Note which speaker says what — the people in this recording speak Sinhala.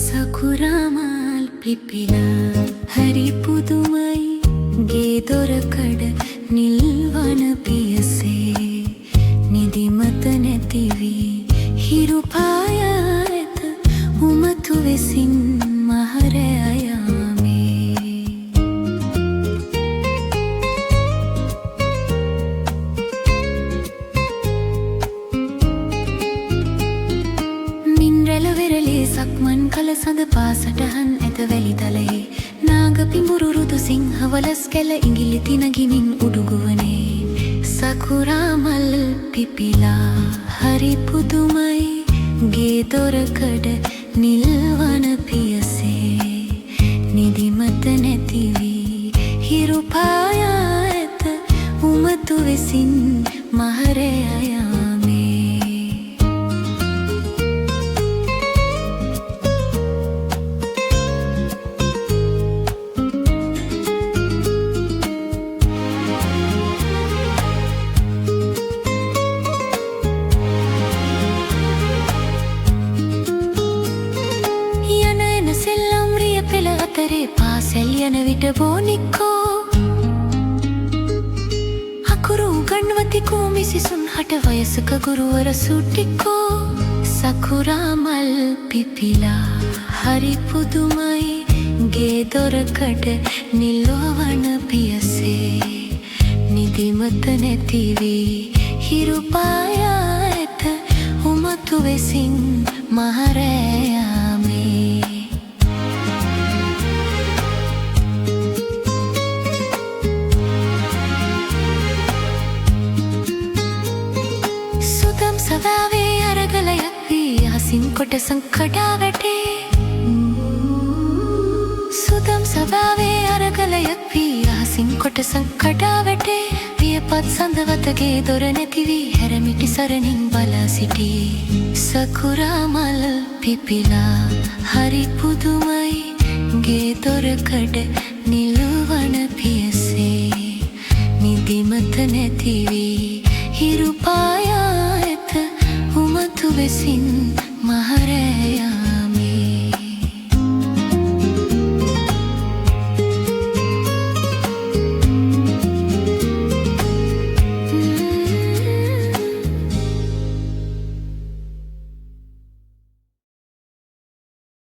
Speaker 1: සකුරාමල් පිපිලා හරි පුදුමයි ගේ දොරකඩ නිල්වන පියසේ නිදිමත නැතිවී හිරු පායා ඇත උමතු වෙසින් මහරෑ අයාමේ මින්රැල වෙරළේ සක්මන් කළ සඳ පාසටහන් ඇත වැලි තලයේ නාග පිඹුරු රුදු සිංහවලස් කැල ඉඟිලි තිනගිමින් උඩුගුවනේ සකුරාමල් පිපිලා හරි පුදුමයි ගේ දොරකඩ නිල්වන පියසේ නිදිමත නැතිවී හිරු පායා ඇත උමතු වෙසින් මහරෑ අයාමේ පාසැල් යන විට බෝනික්කෝ අකුරු උගන්වතිකෝ මිසිසුන් හට වයසක ගුරුවර සුටික්කෝ සකුරාමල් පිපිලා හරි පුදුමයි ගේ දොරකඩ නිල්වන පියසේ නිදිමත නැතිවී හිරු පායා ඇත උමතු වෙසින් මහරෑ යාමේ සදාවේ අරගලයක් වී අහසින් කොටසක් කඩා වැටේ සුදම් සදාවේ අරගලයක් වී අහසින් කොටසක් කඩා වැටේ වියපත් සඳවතගේ දොර නැති වී හැරමිටි සරණින් බලා සිටී සකුරාමල් පිපිලා හරි පුදුමයි ගේ දොරකඩ නිල්වන පියසේ නිදිමත නැති වී හිරු පායා උමතු වෙසින්